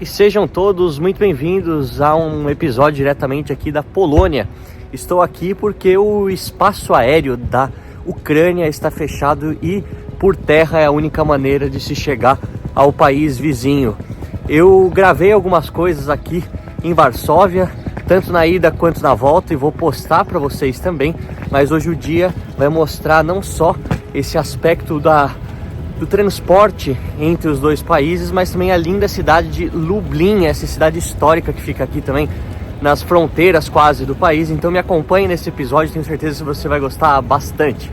E sejam todos muito bem-vindos a um episódio diretamente aqui da Polônia. Estou aqui porque o espaço aéreo da Ucrânia está fechado e por terra é a única maneira de se chegar ao país vizinho. Eu gravei algumas coisas aqui em Varsóvia, tanto na ida quanto na volta, e vou postar para vocês também, mas hoje o dia vai mostrar não só esse aspecto do transporte entre os dois países, mas também a linda cidade de Lublin, essa cidade histórica que fica aqui também nas fronteiras quase do país. Então me acompanhe nesse episódio, tenho certeza que você vai gostar bastante.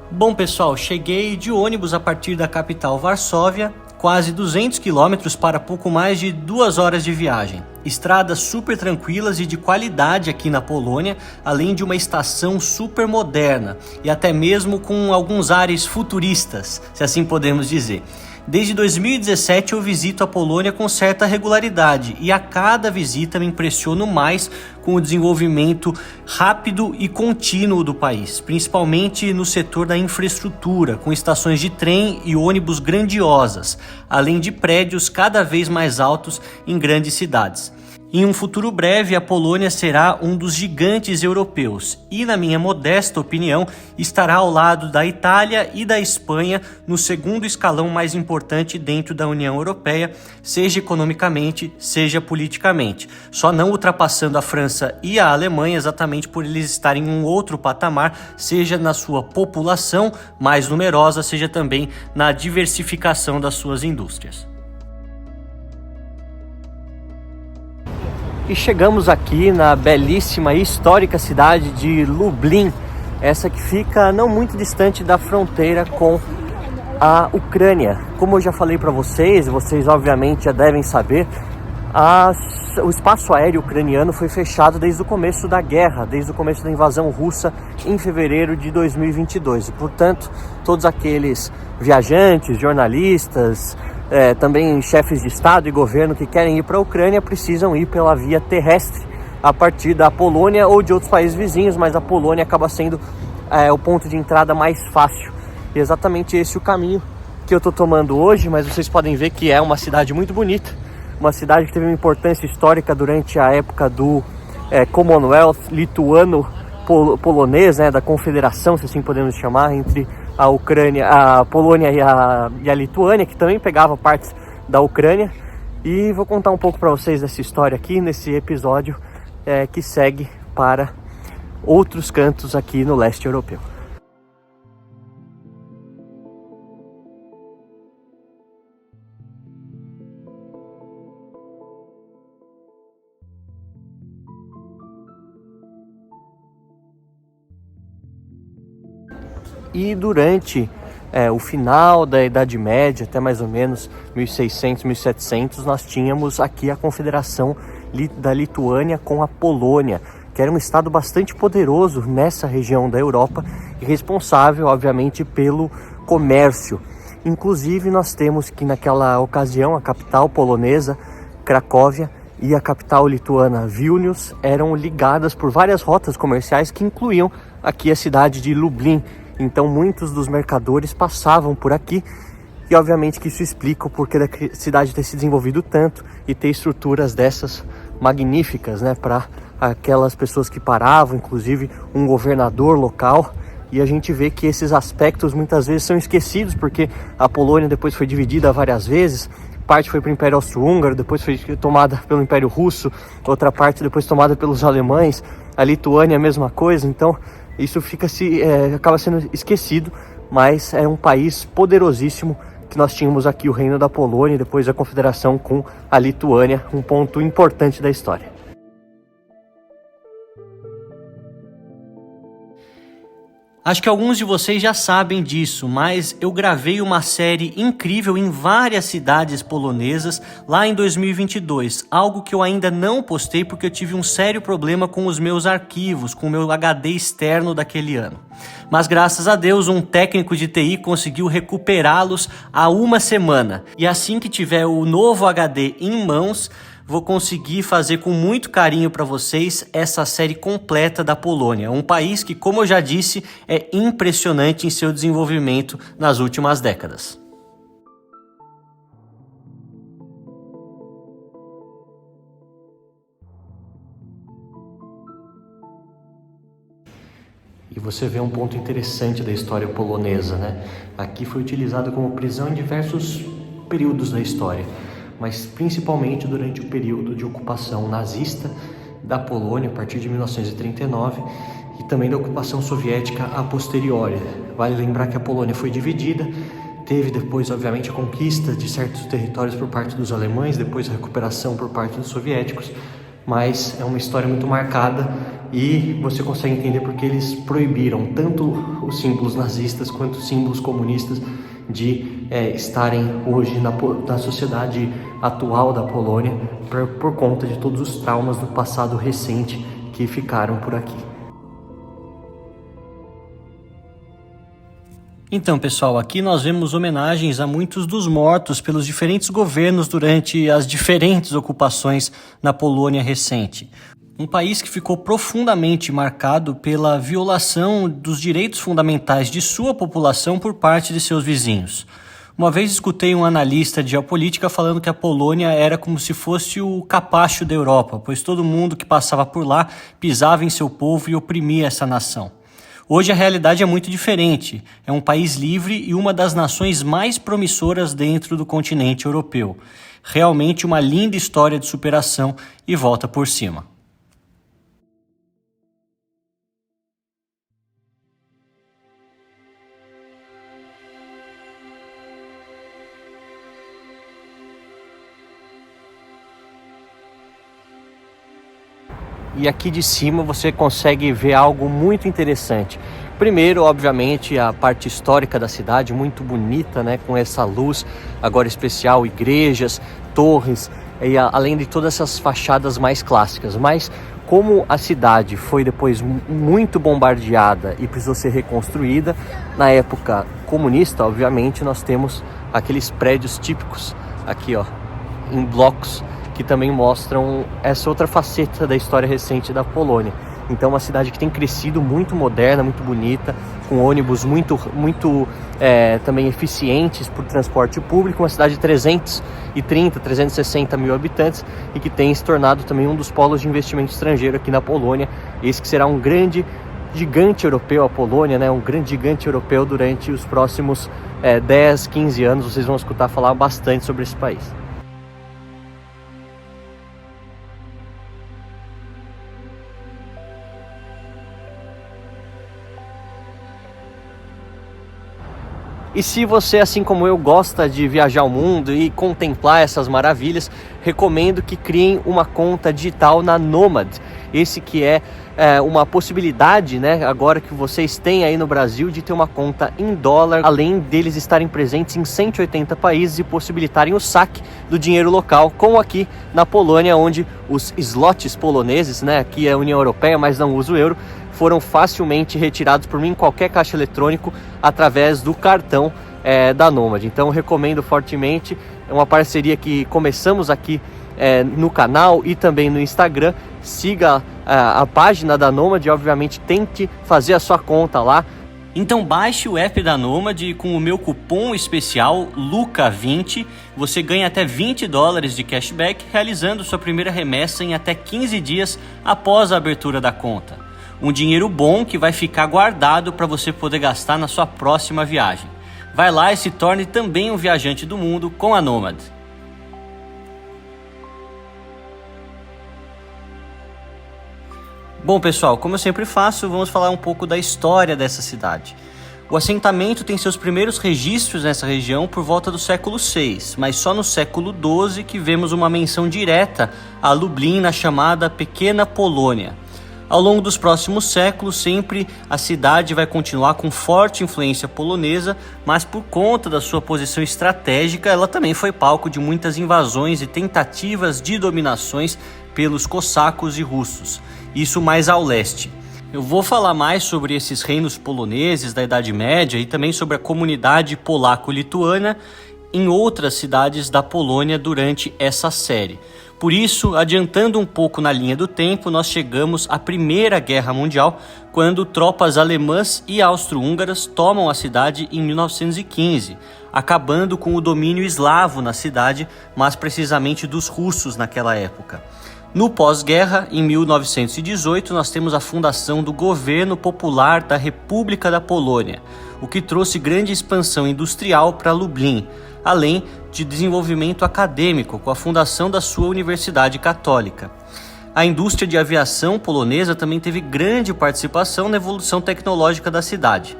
Bom pessoal, cheguei de ônibus a partir da capital Varsóvia, quase 200 quilômetros para pouco mais de 2 horas de viagem. Estradas super tranquilas e de qualidade aqui na Polônia, além de uma estação super moderna e até mesmo com alguns ares futuristas, se assim podemos dizer. Desde 2017 eu visito a Polônia com certa regularidade e a cada visita me impressiono mais com o desenvolvimento rápido e contínuo do país, principalmente no setor da infraestrutura, com estações de trem e ônibus grandiosas, além de prédios cada vez mais altos em grandes cidades. Em um futuro breve, a Polônia será um dos gigantes europeus e, na minha modesta opinião, estará ao lado da Itália e da Espanha no segundo escalão mais importante dentro da União Europeia, seja economicamente, seja politicamente, só não ultrapassando a França e a Alemanha exatamente por eles estarem em um outro patamar, seja na sua população mais numerosa, seja também na diversificação das suas indústrias. E chegamos aqui na belíssima e histórica cidade de Lublin, essa que fica não muito distante da fronteira com a Ucrânia. Como eu já falei para vocês obviamente já devem saber, o espaço aéreo ucraniano foi fechado desde o começo da guerra, desde o começo da invasão russa em fevereiro de 2022. E, portanto, todos aqueles viajantes, jornalistas, também chefes de Estado e governo que querem ir para a Ucrânia precisam ir pela via terrestre a partir da Polônia ou de outros países vizinhos, mas a Polônia acaba sendo o ponto de entrada mais fácil. E exatamente esse o caminho que eu estou tomando hoje, mas vocês podem ver que é uma cidade muito bonita, uma cidade que teve uma importância histórica durante a época do Commonwealth lituano-polonês, da confederação, se assim podemos chamar, entre a Ucrânia, a Polônia e a Lituânia, que também pegava partes da Ucrânia. E vou contar um pouco para vocês dessa história aqui, nesse episódio que segue para outros cantos aqui no leste europeu. E durante o final da Idade Média, até mais ou menos 1600, 1700, nós tínhamos aqui a Confederação da Lituânia com a Polônia, que era um estado bastante poderoso nessa região da Europa e responsável, obviamente, pelo comércio. Inclusive, nós temos que naquela ocasião a capital polonesa, Cracóvia, e a capital lituana, Vilnius, eram ligadas por várias rotas comerciais que incluíam aqui a cidade de Lublin. Então muitos dos mercadores passavam por aqui e obviamente que isso explica o porquê da cidade ter se desenvolvido tanto e ter estruturas dessas magníficas, para aquelas pessoas que paravam, inclusive um governador local. E a gente vê que esses aspectos muitas vezes são esquecidos, porque a Polônia depois foi dividida várias vezes, parte foi para o Império Austro-Húngaro, depois foi tomada pelo Império Russo, outra parte depois tomada pelos alemães, a Lituânia a mesma coisa. Então isso acaba sendo esquecido, mas é um país poderosíssimo que nós tínhamos aqui, o Reino da Polônia, e depois a Confederação com a Lituânia, um ponto importante da história. Acho que alguns de vocês já sabem disso, mas eu gravei uma série incrível em várias cidades polonesas lá em 2022, algo que eu ainda não postei porque eu tive um sério problema com os meus arquivos, com o meu HD externo daquele ano. Mas graças a Deus um técnico de TI conseguiu recuperá-los há uma semana, e assim que tiver o novo HD em mãos, vou conseguir fazer com muito carinho para vocês essa série completa da Polônia, um país que, como eu já disse, é impressionante em seu desenvolvimento nas últimas décadas. E você vê um ponto interessante da história polonesa, né? Aqui foi utilizado como prisão em diversos períodos da história, mas principalmente durante o período de ocupação nazista da Polônia, a partir de 1939, e também da ocupação soviética a posteriori. Vale lembrar que a Polônia foi dividida, teve depois, obviamente, a conquista de certos territórios por parte dos alemães, depois a recuperação por parte dos soviéticos, mas é uma história muito marcada e você consegue entender porque eles proibiram tanto os símbolos nazistas quanto os símbolos comunistas de estarem hoje na sociedade atual da Polônia por conta de todos os traumas do passado recente que ficaram por aqui. Então, pessoal, aqui nós vemos homenagens a muitos dos mortos pelos diferentes governos durante as diferentes ocupações na Polônia recente. Um país que ficou profundamente marcado pela violação dos direitos fundamentais de sua população por parte de seus vizinhos. Uma vez escutei um analista de geopolítica falando que a Polônia era como se fosse o capacho da Europa, pois todo mundo que passava por lá pisava em seu povo e oprimia essa nação. Hoje a realidade é muito diferente. É um país livre e uma das nações mais promissoras dentro do continente europeu. Realmente uma linda história de superação e volta por cima. E aqui de cima você consegue ver algo muito interessante. Primeiro, obviamente, a parte histórica da cidade, muito bonita, né? Com essa luz agora especial, igrejas, torres, e além de todas essas fachadas mais clássicas. Mas como a cidade foi depois muito bombardeada e precisou ser reconstruída, na época comunista, obviamente, nós temos aqueles prédios típicos aqui, ó, em blocos, que também mostram essa outra faceta da história recente da Polônia. Então, uma cidade que tem crescido, muito moderna, muito bonita, com ônibus muito também eficientes para o transporte público, uma cidade de 360 mil habitantes e que tem se tornado também um dos polos de investimento estrangeiro aqui na Polônia. Esse que será um grande gigante europeu, a Polônia, né? Um grande gigante europeu durante os próximos 10, 15 anos. Vocês vão escutar falar bastante sobre esse país. E se você, assim como eu, gosta de viajar ao mundo e contemplar essas maravilhas, recomendo que criem uma conta digital na Nomad. Esse que é uma possibilidade, né, agora que vocês têm aí no Brasil, de ter uma conta em dólar, além deles estarem presentes em 180 países e possibilitarem o saque do dinheiro local, como aqui na Polônia, onde os zlotys poloneses, né, aqui é a União Europeia, mas não usa o euro, foram facilmente retirados por mim em qualquer caixa eletrônico através do cartão da Nomad. Então recomendo fortemente, é uma parceria que começamos aqui no canal e também no Instagram. Siga a página da Nomad e obviamente tente fazer a sua conta lá. Então baixe o app da Nomad e com o meu cupom especial LUCA20 você ganha até $20 de cashback realizando sua primeira remessa em até 15 dias após a abertura da conta. Um dinheiro bom que vai ficar guardado para você poder gastar na sua próxima viagem. Vai lá e se torne também um viajante do mundo com a Nomad. Bom, pessoal, como eu sempre faço, vamos falar um pouco da história dessa cidade. O assentamento tem seus primeiros registros nessa região por volta do século VI, mas só no século XII que vemos uma menção direta a Lublin na chamada Pequena Polônia. Ao longo dos próximos séculos, sempre a cidade vai continuar com forte influência polonesa, mas por conta da sua posição estratégica, ela também foi palco de muitas invasões e tentativas de dominações pelos cossacos e russos, isso mais ao leste. Eu vou falar mais sobre esses reinos poloneses da Idade Média e também sobre a comunidade polaco-lituana em outras cidades da Polônia durante essa série. Por isso, adiantando um pouco na linha do tempo, nós chegamos à Primeira Guerra Mundial, quando tropas alemãs e austro-húngaras tomam a cidade em 1915, acabando com o domínio eslavo na cidade, mas precisamente dos russos naquela época. No pós-guerra, em 1918, nós temos a fundação do Governo Popular da República da Polônia, o que trouxe grande expansão industrial para Lublin, além de desenvolvimento acadêmico com a fundação da sua Universidade Católica. A indústria de aviação polonesa também teve grande participação na evolução tecnológica da cidade.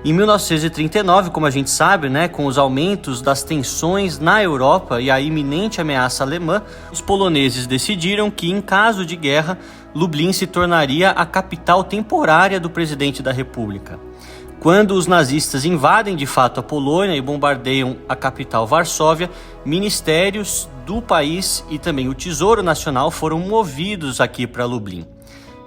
Em 1939, como a gente sabe, com os aumentos das tensões na Europa e a iminente ameaça alemã, os poloneses decidiram que, em caso de guerra, Lublin se tornaria a capital temporária do presidente da República. Quando os nazistas invadem de fato a Polônia e bombardeiam a capital Varsóvia, ministérios do país e também o Tesouro Nacional foram movidos aqui para Lublin.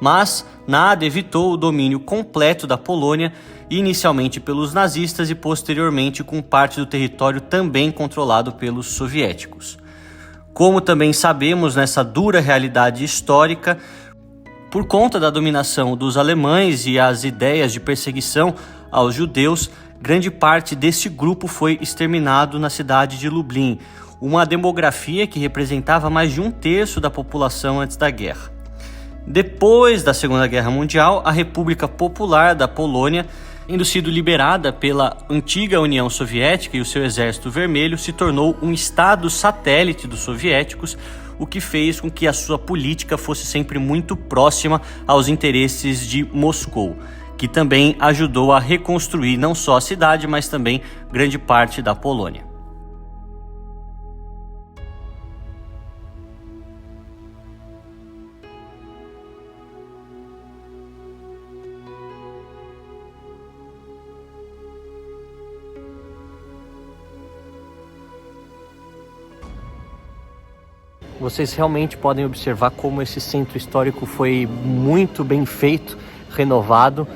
Mas nada evitou o domínio completo da Polônia, inicialmente pelos nazistas e posteriormente com parte do território também controlado pelos soviéticos. Como também sabemos, nessa dura realidade histórica, por conta da dominação dos alemães e as ideias de perseguição aos judeus, grande parte deste grupo foi exterminado na cidade de Lublin, uma demografia que representava mais de 1/3 da população antes da guerra. Depois da Segunda Guerra Mundial, a República Popular da Polônia, tendo sido liberada pela antiga União Soviética e o seu Exército Vermelho, se tornou um estado satélite dos soviéticos, o que fez com que a sua política fosse sempre muito próxima aos interesses de Moscou, que também ajudou a reconstruir não só a cidade, mas também grande parte da Polônia. Vocês realmente podem observar como esse centro histórico foi muito bem feito, renovado,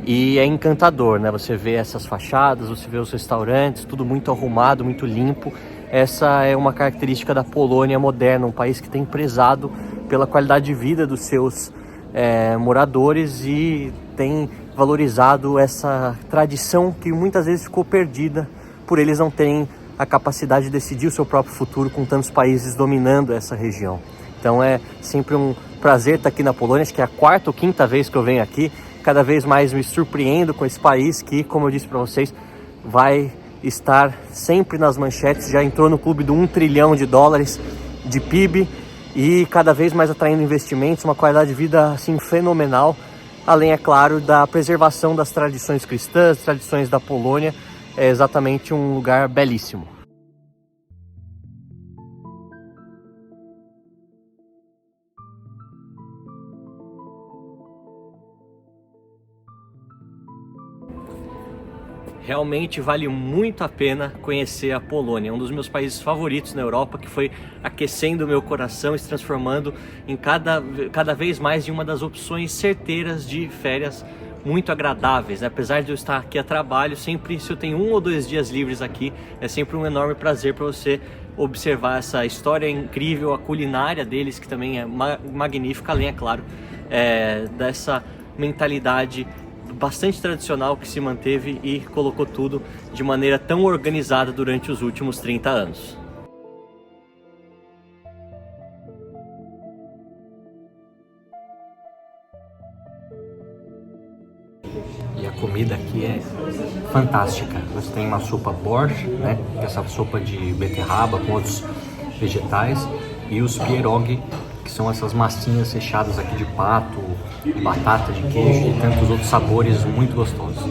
e é encantador, Você vê essas fachadas, você vê os restaurantes, tudo muito arrumado, muito limpo. Essa é uma característica da Polônia moderna, um país que tem prezado pela qualidade de vida dos seus moradores e tem valorizado essa tradição que muitas vezes ficou perdida por eles não terem a capacidade de decidir o seu próprio futuro com tantos países dominando essa região. Então é sempre um prazer estar aqui na Polônia, acho que é a 4ª ou 5ª vez que eu venho aqui, cada vez mais me surpreendo com esse país que, como eu disse para vocês, vai estar sempre nas manchetes, já entrou no clube do $1 trilhão de PIB e cada vez mais atraindo investimentos, uma qualidade de vida assim fenomenal, além, é claro, da preservação das tradições cristãs, tradições da Polônia. É exatamente um lugar belíssimo. Realmente vale muito a pena conhecer a Polônia, um dos meus países favoritos na Europa, que foi aquecendo o meu coração e se transformando em cada vez mais em uma das opções certeiras de férias muito agradáveis, Apesar de eu estar aqui a trabalho, sempre se eu tenho 1 ou 2 dias livres aqui, é sempre um enorme prazer para você observar essa história incrível, a culinária deles, que também é magnífica, além, é claro, dessa mentalidade bastante tradicional que se manteve e colocou tudo de maneira tão organizada durante os últimos 30 anos. E a comida aqui é fantástica. Você tem uma sopa borscht, Essa sopa de beterraba com outros vegetais, e os pierogi, que são essas massinhas recheadas aqui de pato, de batata, de queijo e tantos outros sabores muito gostosos.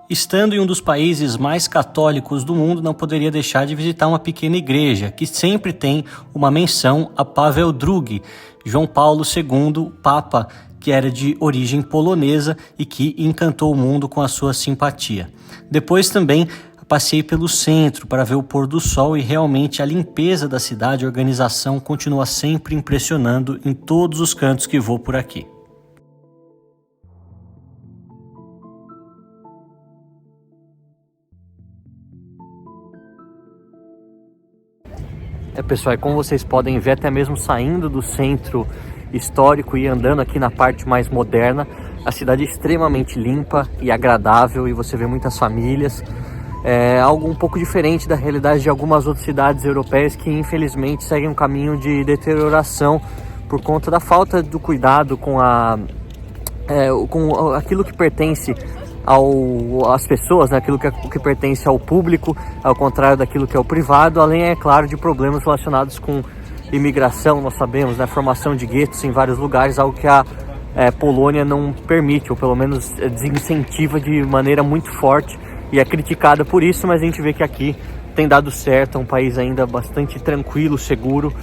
Estando em um dos países mais católicos do mundo, não poderia deixar de visitar uma pequena igreja que sempre tem uma menção a Paweł II, João Paulo II, Papa, que era de origem polonesa e que encantou o mundo com a sua simpatia. Depois também passei pelo centro para ver o pôr do sol e realmente a limpeza da cidade, a organização continua sempre impressionando em todos os cantos que vou por aqui. Pessoal, e como vocês podem ver, até mesmo saindo do centro histórico e andando aqui na parte mais moderna, a cidade é extremamente limpa e agradável e você vê muitas famílias É algo um pouco diferente da realidade de algumas outras cidades europeias que infelizmente seguem um caminho de deterioração por conta da falta do cuidado com aquilo que pertence às pessoas, né? Aquilo que pertence ao público, ao contrário daquilo que é o privado, além, é claro, de problemas relacionados com imigração. Nós sabemos, né? Formação de guetos em vários lugares, algo que a Polônia não permite, ou pelo menos desincentiva de maneira muito forte, e é criticada por isso, mas a gente vê que aqui tem dado certo. É um país ainda bastante tranquilo, seguro,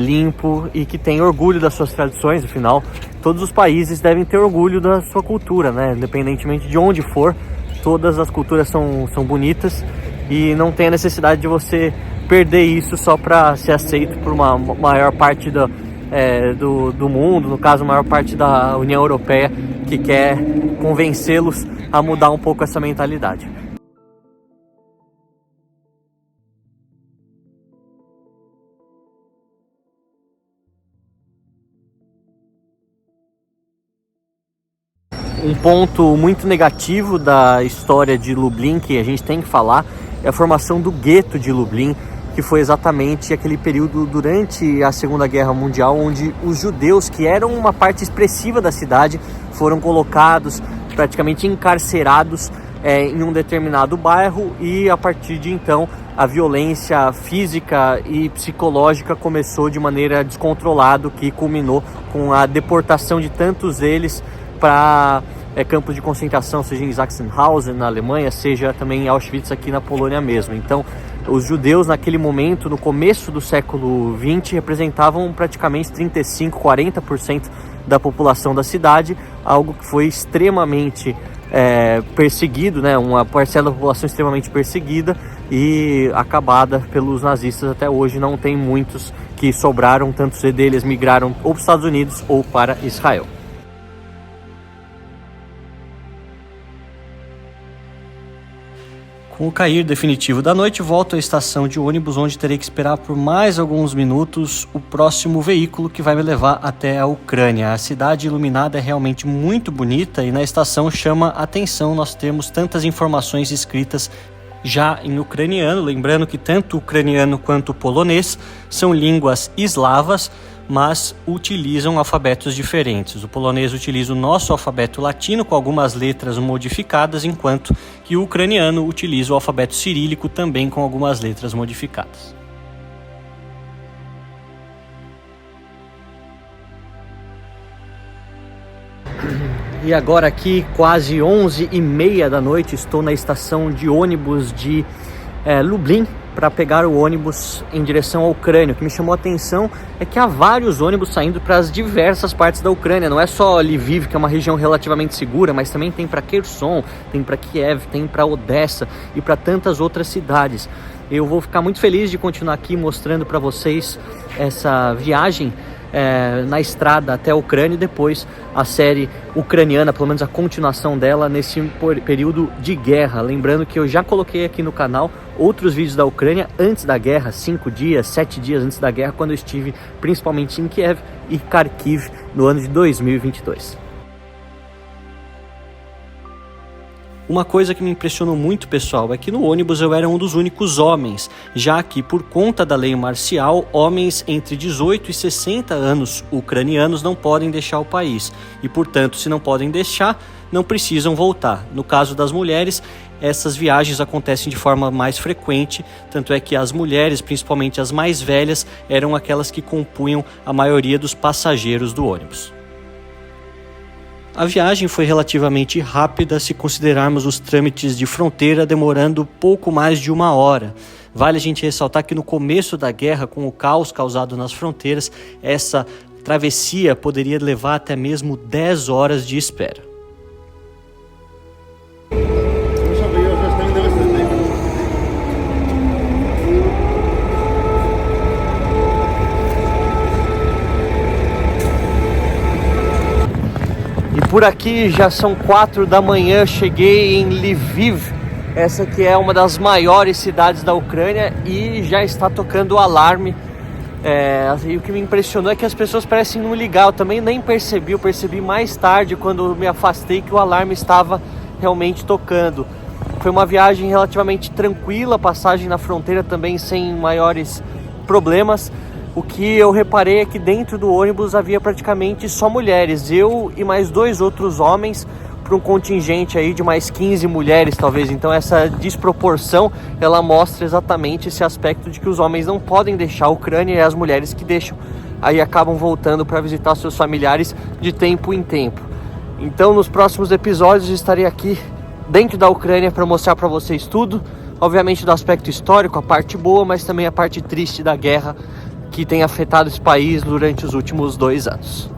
limpo, e que tem orgulho das suas tradições. Afinal, todos os países devem ter orgulho da sua cultura, né? Independentemente de onde for, todas as culturas são bonitas, e não tem a necessidade de você perder isso só para ser aceito por uma maior parte do mundo, no caso, a maior parte da União Europeia, que quer convencê-los a mudar um pouco essa mentalidade. Um ponto muito negativo da história de Lublin, que a gente tem que falar, é a formação do gueto de Lublin, que foi exatamente aquele período durante a Segunda Guerra Mundial, onde os judeus, que eram uma parte expressiva da cidade, foram colocados, praticamente encarcerados em um determinado bairro, e a partir de então a violência física e psicológica começou de maneira descontrolada, que culminou com a deportação de tantos deles para campos de concentração, seja em Sachsenhausen, na Alemanha, seja também em Auschwitz, aqui na Polônia mesmo. Então, os judeus naquele momento, no começo do século XX, representavam praticamente 35%, 40% da população da cidade, algo que foi extremamente perseguido, né? Uma parcela da população extremamente perseguida e acabada pelos nazistas. Até hoje não tem muitos que sobraram, tantos deles migraram ou para os Estados Unidos ou para Israel. Com o cair definitivo da noite, volto à estação de ônibus, onde terei que esperar por mais alguns minutos o próximo veículo que vai me levar até a Ucrânia. A cidade iluminada é realmente muito bonita, e na estação chama a atenção nós temos tantas informações escritas já em ucraniano, lembrando que tanto o ucraniano quanto o polonês são línguas eslavas, mas utilizam alfabetos diferentes. O polonês utiliza o nosso alfabeto latino com algumas letras modificadas, enquanto que o ucraniano utiliza o alfabeto cirílico também com algumas letras modificadas. E agora aqui, quase 11h30 da noite, estou na estação de ônibus de Lublin, para pegar o ônibus em direção à Ucrânia. O que me chamou a atenção é que há vários ônibus saindo para as diversas partes da Ucrânia. Não é só Lviv, que é uma região relativamente segura, mas também tem para Kherson, tem para Kiev, tem para Odessa e para tantas outras cidades. Eu vou ficar muito feliz de continuar aqui mostrando para vocês essa viagem na estrada até a Ucrânia, e depois a série ucraniana, pelo menos a continuação dela nesse período de guerra. Lembrando que eu já coloquei aqui no canal outros vídeos da Ucrânia antes da guerra, 5 dias, 7 dias antes da guerra, quando eu estive principalmente em Kiev e Kharkiv no ano de 2022. Uma coisa que me impressionou muito, pessoal, é que no ônibus eu era um dos únicos homens, já que por conta da lei marcial, homens entre 18 e 60 anos ucranianos não podem deixar o país. E, portanto, se não podem deixar, não precisam voltar. No caso das mulheres, essas viagens acontecem de forma mais frequente, tanto é que as mulheres, principalmente as mais velhas, eram aquelas que compunham a maioria dos passageiros do ônibus. A viagem foi relativamente rápida se considerarmos os trâmites de fronteira, demorando pouco mais de 1 hora. Vale a gente ressaltar que no começo da guerra, com o caos causado nas fronteiras, essa travessia poderia levar até mesmo 10 horas de espera. Por aqui já são 4 da manhã, cheguei em Lviv, essa que é uma das maiores cidades da Ucrânia, e já está tocando o alarme. E o que me impressionou é que as pessoas parecem não ligar, eu também nem percebi, eu percebi mais tarde quando me afastei que o alarme estava realmente tocando. Foi uma viagem relativamente tranquila, passagem na fronteira também sem maiores problemas. O que eu reparei é que dentro do ônibus havia praticamente só mulheres, eu e mais 2 outros homens, para um contingente aí de mais 15 mulheres talvez. Então essa desproporção, ela mostra exatamente esse aspecto de que os homens não podem deixar a Ucrânia e as mulheres que deixam aí acabam voltando para visitar seus familiares de tempo em tempo. Então nos próximos episódios estarei aqui dentro da Ucrânia para mostrar para vocês tudo, obviamente do aspecto histórico, a parte boa, mas também a parte triste da guerra que tem afetado esse país durante os últimos 2 anos.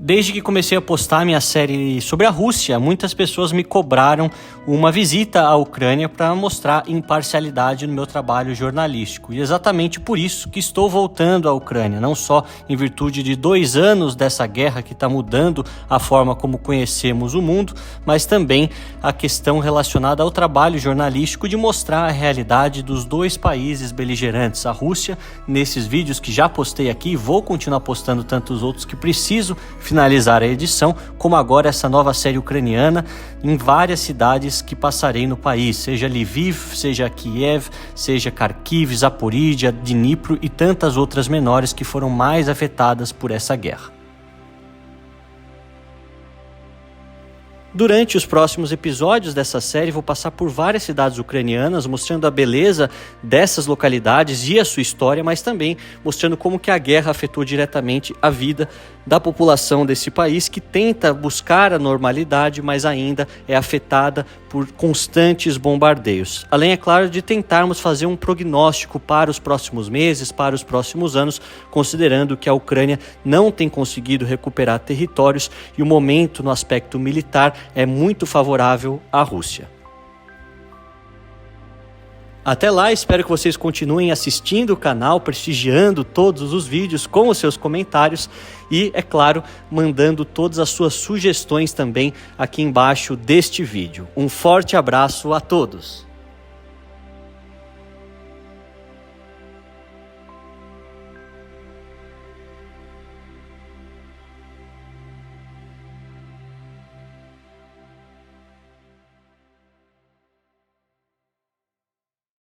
Desde que comecei a postar minha série sobre a Rússia, muitas pessoas me cobraram uma visita à Ucrânia para mostrar imparcialidade no meu trabalho jornalístico. E exatamente por isso que estou voltando à Ucrânia, não só em virtude de 2 anos dessa guerra que está mudando a forma como conhecemos o mundo, mas também a questão relacionada ao trabalho jornalístico de mostrar a realidade dos 2 países beligerantes. A Rússia, nesses vídeos que já postei aqui, vou continuar postando tantos outros que preciso finalizar a edição, como agora essa nova série ucraniana em várias cidades que passarei no país, seja Lviv, seja Kiev, seja Kharkiv, Zaporídia, Dnipro e tantas outras menores que foram mais afetadas por essa guerra. Durante os próximos episódios dessa série, vou passar por várias cidades ucranianas, mostrando a beleza dessas localidades e a sua história, mas também mostrando como que a guerra afetou diretamente a vida da população desse país, que tenta buscar a normalidade, mas ainda é afetada por constantes bombardeios. Além, é claro, de tentarmos fazer um prognóstico para os próximos meses, para os próximos anos, considerando que a Ucrânia não tem conseguido recuperar territórios e o momento no aspecto militar é muito favorável à Rússia. Até lá, espero que vocês continuem assistindo o canal, prestigiando todos os vídeos com os seus comentários e, é claro, mandando todas as suas sugestões também aqui embaixo deste vídeo. Um forte abraço a todos!